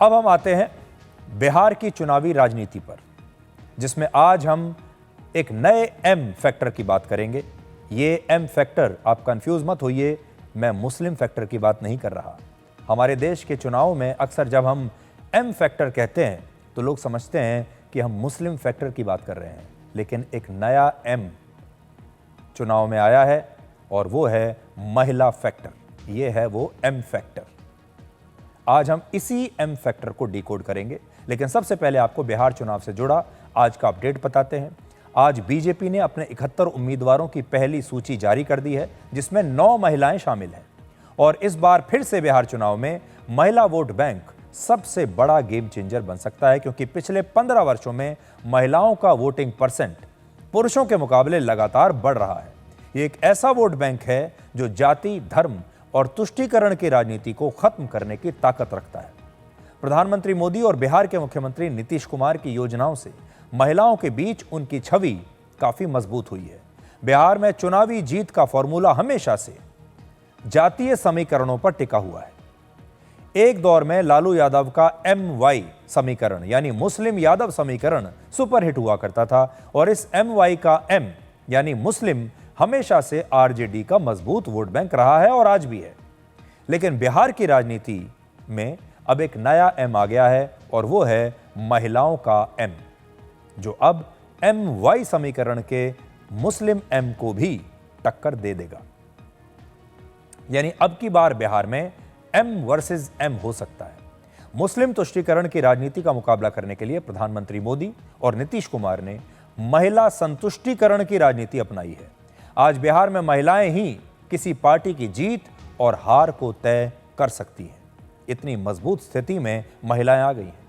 अब हम आते हैं बिहार की चुनावी राजनीति पर, जिसमें आज हम एक नए एम फैक्टर की बात करेंगे। ये एम फैक्टर, आप कंफ्यूज मत होइए, मैं मुस्लिम फैक्टर की बात नहीं कर रहा। हमारे देश के चुनाव में अक्सर जब हम एम फैक्टर कहते हैं तो लोग समझते हैं कि हम मुस्लिम फैक्टर की बात कर रहे हैं, लेकिन एक नया एम चुनाव में आया है और वो है महिला फैक्टर। ये है वो एम फैक्टर। आज हम इसी एम फैक्टर को डिकोड करेंगे, लेकिन सबसे पहले आपको बिहार चुनाव से जुड़ा आज का अपडेट बताते हैं। आज बीजेपी ने अपने 71 उम्मीदवारों की पहली सूची जारी कर दी है, जिसमें 9 महिलाएं शामिल हैं। और इस बार फिर से बिहार चुनाव में महिला वोट बैंक सबसे बड़ा गेम चेंजर बन सकता है, क्योंकि पिछले 15 वर्षों में महिलाओं का वोटिंग परसेंट पुरुषों के मुकाबले लगातार बढ़ रहा है। ये एक ऐसा वोट बैंक है जो जाति, धर्म और तुष्टीकरण की राजनीति को खत्म करने की ताकत रखता है। प्रधानमंत्री मोदी और बिहार के मुख्यमंत्री नीतीश कुमार की योजनाओं से महिलाओं के बीच उनकी छवि काफी मजबूत हुई है। बिहार में चुनावी जीत का फॉर्मूला हमेशा से जातीय समीकरणों पर टिका हुआ है। एक दौर में लालू यादव का MY समीकरण यानी मुस्लिम यादव समीकरण सुपरहिट हुआ करता था, और इस MY का M यानी मुस्लिम हमेशा से RJD का मजबूत वोट बैंक रहा है और आज भी है। लेकिन बिहार की राजनीति में अब एक नया M आ गया है, और वो है महिलाओं का M, जो अब MY समीकरण के मुस्लिम M को भी टक्कर दे देगा। यानी अब की बार बिहार में M वर्सेस M हो सकता है। मुस्लिम तुष्टीकरण की राजनीति का मुकाबला करने के लिए प्रधानमंत्री मोदी और नीतीश कुमार ने महिला संतुष्टीकरण की राजनीति अपनाई है। आज बिहार में महिलाएं ही किसी पार्टी की जीत और हार को तय कर सकती हैं। इतनी मजबूत स्थिति में महिलाएं आ गई हैं।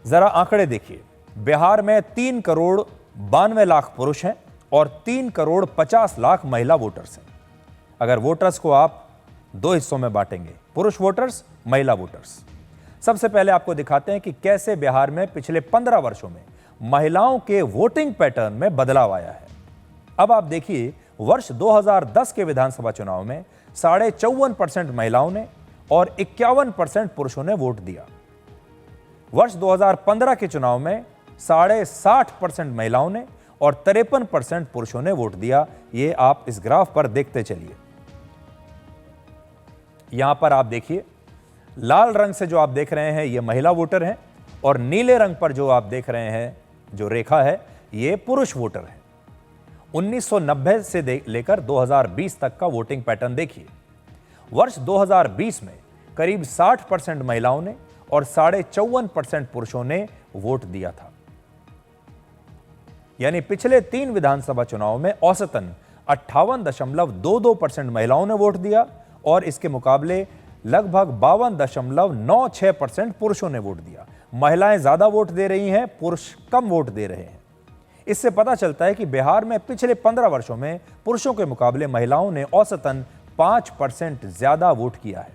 जरा आंकड़े देखिए। बिहार में 3 करोड़ 92 लाख पुरुष हैं और 3 करोड़ 50 लाख महिला वोटर्स हैं। अगर वोटर्स को आप 2 हिस्सों में बांटेंगे, पुरुष वोटर्स, महिला वोटर्स। सबसे पहले आपको दिखाते हैं कि कैसे बिहार में पिछले 15 वर्षों में महिलाओं के वोटिंग पैटर्न में बदलाव आया है। अब आप देखिए, वर्ष 2010 के विधानसभा चुनाव में 54.5% महिलाओं ने और 51% पुरुषों ने वोट दिया। वर्ष 2015 के चुनाव में 60.5% महिलाओं ने और 53% पुरुषों ने वोट दिया। ये आप इस ग्राफ पर देखते चलिए। यहां पर आप देखिए, लाल रंग से जो आप देख रहे हैं ये महिला वोटर हैं, और नीले रंग पर जो आप देख रहे हैं जो रेखा है ये पुरुष वोटर है। 1990 से लेकर 2020 तक का वोटिंग पैटर्न देखिए। वर्ष 2020 में करीब 60% महिलाओं ने और 54.5% पुरुषों ने वोट दिया था। यानी पिछले 3 विधानसभा चुनाव में औसतन 58.22% महिलाओं ने वोट दिया, और इसके मुकाबले लगभग 52.96% पुरुषों ने वोट दिया। महिलाएं ज्यादा वोट दे रही हैं, पुरुष कम वोट दे रहे हैं। इससे पता चलता है कि बिहार में पिछले 15 वर्षों में पुरुषों के मुकाबले महिलाओं ने औसतन 5% ज्यादा वोट किया है।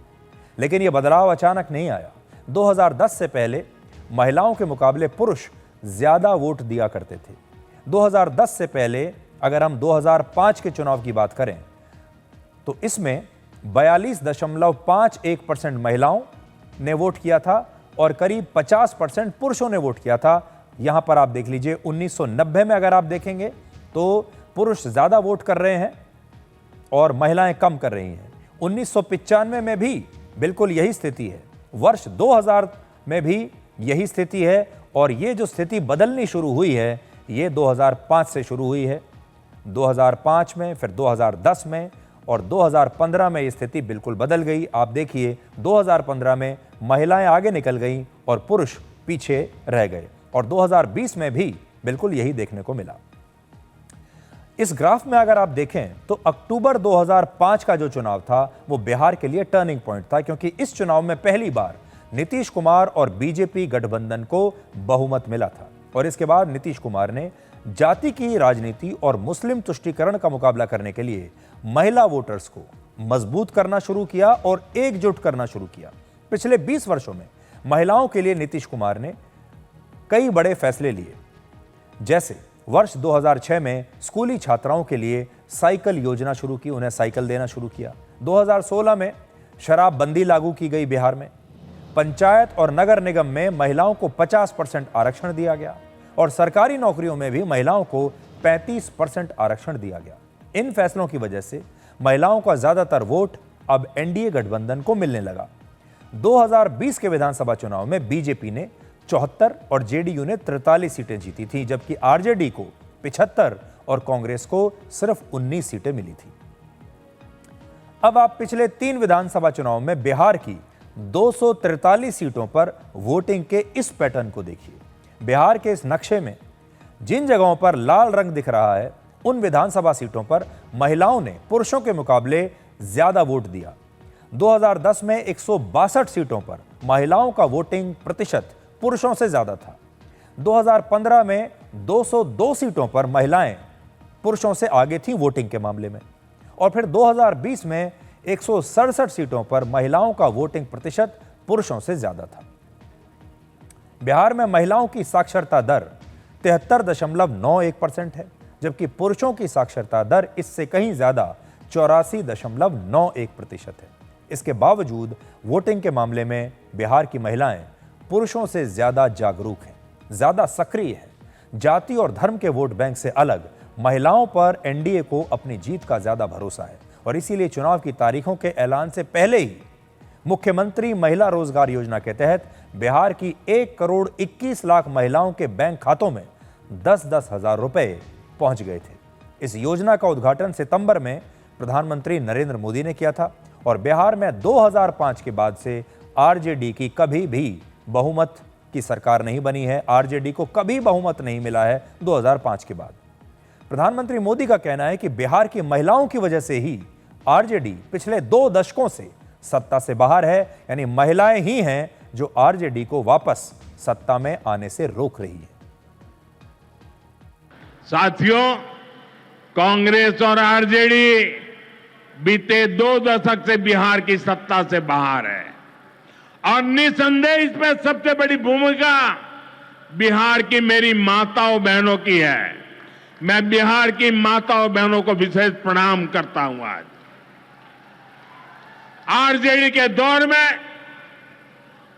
लेकिन यह बदलाव अचानक नहीं आया। 2010 से पहले महिलाओं के मुकाबले पुरुष ज्यादा वोट दिया करते थे। 2010 से पहले अगर हम 2005 के चुनाव की बात करें तो इसमें 42.51% महिलाओं ने वोट किया था और करीब 50% पुरुषों ने वोट किया था। यहां पर आप देख लीजिए, 1990 में अगर आप देखेंगे तो पुरुष ज्यादा वोट कर रहे हैं और महिलाएं कम कर रही हैं। 1995 में भी बिल्कुल यही स्थिति है। वर्ष 2000 में भी यही स्थिति है, और ये जो स्थिति बदलनी शुरू हुई है ये 2005 से शुरू हुई है। 2005 में, फिर 2010 में और 2015 में ये स्थिति बिल्कुल बदल गई। आप देखिए, 2015 में महिलाएं आगे निकल गईं और पुरुष पीछे रह गए, और 2020 में भी बिल्कुल यही देखने को मिला। इस ग्राफ में अगर आप देखें तो अक्टूबर 2005 का जो चुनाव था वो बिहार के लिए टर्निंग पॉइंट था, क्योंकि इस चुनाव में पहली बार नीतीश कुमार और बीजेपी गठबंधन को बहुमत मिला था। और इसके बाद नीतीश कुमार ने जाति की राजनीति और मुस्लिम तुष्टीकरण का मुकाबला करने के लिए महिला वोटर्स को मजबूत करना शुरू किया और एकजुट करना शुरू किया। पिछले 20 वर्षों में महिलाओं के लिए नीतीश कुमार ने कई बड़े फैसले लिए, जैसे वर्ष 2006 में स्कूली छात्राओं के लिए साइकिल योजना शुरू की, उन्हें साइकिल देना शुरू किया। 2016 में शराबबंदी लागू की गई बिहार में। पंचायत और नगर निगम में महिलाओं को 50% आरक्षण दिया गया और सरकारी नौकरियों में भी महिलाओं को 35% आरक्षण दिया गया। इन फैसलों की वजह से महिलाओं का ज्यादातर वोट अब एनडीए गठबंधन को मिलने लगा। 2020 के विधानसभा चुनाव में बीजेपी ने 74 और जेडीयू ने 43 सीटें जीती थी, जबकि आरजेडी को 75 और कांग्रेस को सिर्फ 19 सीटें मिली थी। अब आप पिछले 3 विधानसभा चुनाव में बिहार की 243 सीटों पर वोटिंग के इस पैटर्न को देखिए। बिहार के इस नक्शे में जिन जगहों पर लाल रंग दिख रहा है, उन विधानसभा सीटों पर महिलाओं ने पुरुषों के मुकाबले ज्यादा वोट दिया। 2010 में 162 सीटों पर महिलाओं का वोटिंग प्रतिशत पुरुषों से ज्यादा था। 2015 में 202 सीटों पर महिलाएं पुरुषों से आगे थीं वोटिंग के मामले में, और फिर 2020 में 167 सीटों पर महिलाओं का वोटिंग प्रतिशत पुरुषों से ज्यादा था। बिहार में महिलाओं की साक्षरता दर 73.91% है, जबकि पुरुषों की साक्षरता दर इससे कहीं ज्यादा 84.91% है। इसके बावजूद वोटिंग के मामले में बिहार की महिलाएं पुरुषों से ज्यादा जागरूक हैं, ज्यादा सक्रिय हैं। जाति और धर्म के वोट बैंक से अलग महिलाओं पर एनडीए को अपनी जीत का ज्यादा भरोसा है, और इसीलिए चुनाव की तारीखों के ऐलान से पहले ही मुख्यमंत्री महिला रोजगार योजना के तहत बिहार की 1 करोड़ 21 लाख महिलाओं के बैंक खातों में 10-10 हजार रुपए पहुंच गए थे। इस योजना का उद्घाटन सितंबर में प्रधानमंत्री नरेंद्र मोदी ने किया था, और बिहार में 2005 के बाद से आरजेडी की कभी भी बहुमत की सरकार नहीं बनी है। आरजेडी को कभी बहुमत नहीं मिला है 2005 के बाद। प्रधानमंत्री मोदी का कहना है कि बिहार की महिलाओं की वजह से ही आरजेडी पिछले 2 दशकों से सत्ता से बाहर है, यानी महिलाएं ही हैं जो आरजेडी को वापस सत्ता में आने से रोक रही है। साथियों, कांग्रेस और आरजेडी बीते 2 दशक से बिहार की सत्ता से बाहर है, और निसंदेह इसमें सबसे बड़ी भूमिका बिहार की मेरी माताओं बहनों की है। मैं बिहार की माताओं बहनों को विशेष प्रणाम करता हूं। आज आरजेडी के दौर में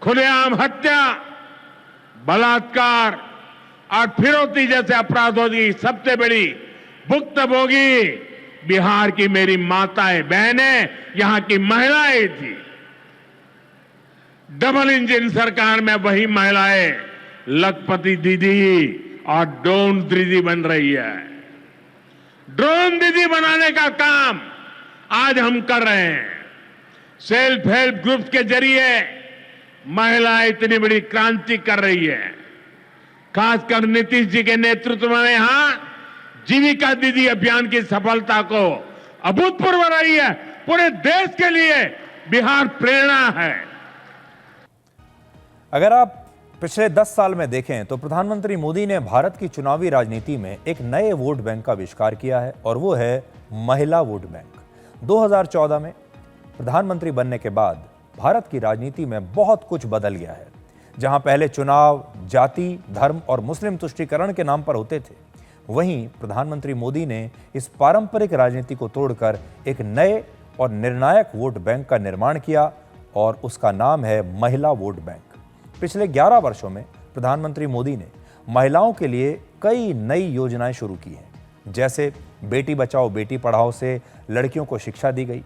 खुलेआम हत्या, बलात्कार और फिरौती जैसे अपराधों की सबसे बड़ी भुक्तभोगी बिहार की मेरी माताएं बहनें, यहां की महिलाएं थी। डबल इंजन सरकार में वही महिलाएं लखपति दीदी और ड्रोन दीदी बन रही है। ड्रोन दीदी बनाने का काम आज हम कर रहे हैं। सेल्फ हेल्प ग्रुप्स के जरिए महिलाएं इतनी बड़ी क्रांति कर रही है। खासकर नीतीश जी के नेतृत्व में यहां जीविका दीदी अभियान की सफलता को अभूतपूर्व रही है। पूरे देश के लिए बिहार प्रेरणा है। अगर आप पिछले 10 साल में देखें तो प्रधानमंत्री मोदी ने भारत की चुनावी राजनीति में एक नए वोट बैंक का आविष्कार किया है, और वो है महिला वोट बैंक। 2014 में प्रधानमंत्री बनने के बाद भारत की राजनीति में बहुत कुछ बदल गया है। जहां पहले चुनाव जाति, धर्म और मुस्लिम तुष्टीकरण के नाम पर होते थे, वहीं प्रधानमंत्री मोदी ने इस पारंपरिक राजनीति को तोड़कर एक नए और निर्णायक वोट बैंक का निर्माण किया, और उसका नाम है महिला वोट बैंक। पिछले 11 वर्षों में प्रधानमंत्री मोदी ने महिलाओं के लिए कई नई योजनाएं शुरू की हैं, जैसे बेटी बचाओ बेटी पढ़ाओ से लड़कियों को शिक्षा दी गई,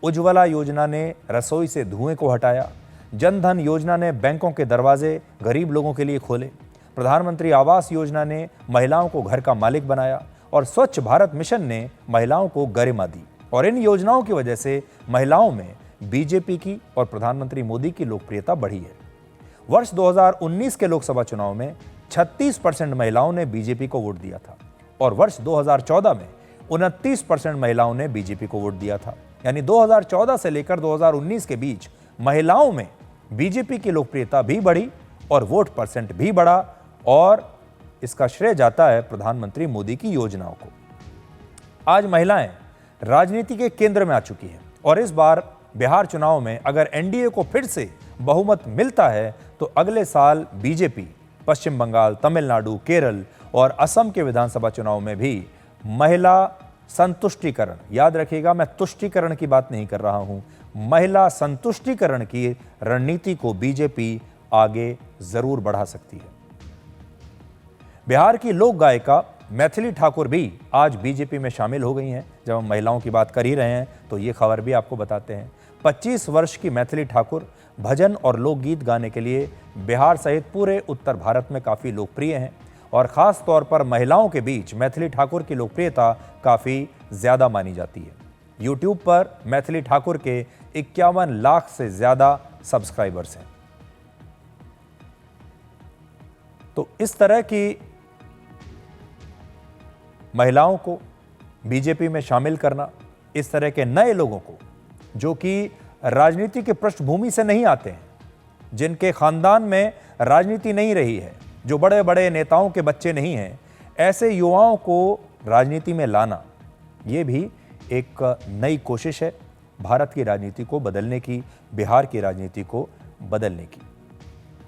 उज्ज्वला योजना ने रसोई से धुएं को हटाया, जन धन योजना ने बैंकों के दरवाजे गरीब लोगों के लिए खोले, प्रधानमंत्री आवास योजना ने महिलाओं को घर का मालिक बनाया, और स्वच्छ भारत मिशन ने महिलाओं को गरिमा दी। और इन योजनाओं की वजह से महिलाओं में बीजेपी की और प्रधानमंत्री मोदी की लोकप्रियता बढ़ी है। वर्ष 2019 के लोकसभा चुनाव में 36% महिलाओं ने बीजेपी को वोट दिया था, और वर्ष 2014 में 29% महिलाओं ने बीजेपी को वोट दिया था। यानी 2014 से लेकर 2019 के बीच महिलाओं में बीजेपी की लोकप्रियता भी बढ़ी और वोट परसेंट भी बढ़ा, और इसका श्रेय जाता है प्रधानमंत्री मोदी की योजनाओं को। आज महिलाएं राजनीति के केंद्र में आ चुकी हैं, और इस बार बिहार चुनाव में अगर एनडीए को फिर से बहुमत मिलता है तो अगले साल बीजेपी पश्चिम बंगाल, तमिलनाडु, केरल और असम के विधानसभा चुनाव में भी महिला संतुष्टिकरण, याद रखिएगा मैं तुष्टिकरण की बात नहीं कर रहा हूं, महिला संतुष्टिकरण की रणनीति को बीजेपी आगे जरूर बढ़ा सकती है। बिहार की लोक गायिका मैथिली ठाकुर भी आज बीजेपी में शामिल हो गई हैं। जब हम महिलाओं की बात कर ही रहे हैं तो ये खबर भी आपको बताते हैं। 25 वर्ष की मैथिली ठाकुर भजन और लोकगीत गाने के लिए बिहार सहित पूरे उत्तर भारत में काफ़ी लोकप्रिय हैं और ख़ास तौर पर महिलाओं के बीच मैथिली ठाकुर की लोकप्रियता काफ़ी ज़्यादा मानी जाती है। यूट्यूब पर मैथिली ठाकुर के 51 लाख से ज़्यादा सब्सक्राइबर्स हैं। तो इस तरह की महिलाओं को बीजेपी में शामिल करना, इस तरह के नए लोगों को जो कि राजनीति की पृष्ठभूमि से नहीं आते हैं, जिनके खानदान में राजनीति नहीं रही है, जो बड़े बड़े नेताओं के बच्चे नहीं हैं, ऐसे युवाओं को राजनीति में लाना, ये भी एक नई कोशिश है भारत की राजनीति को बदलने की, बिहार की राजनीति को बदलने की।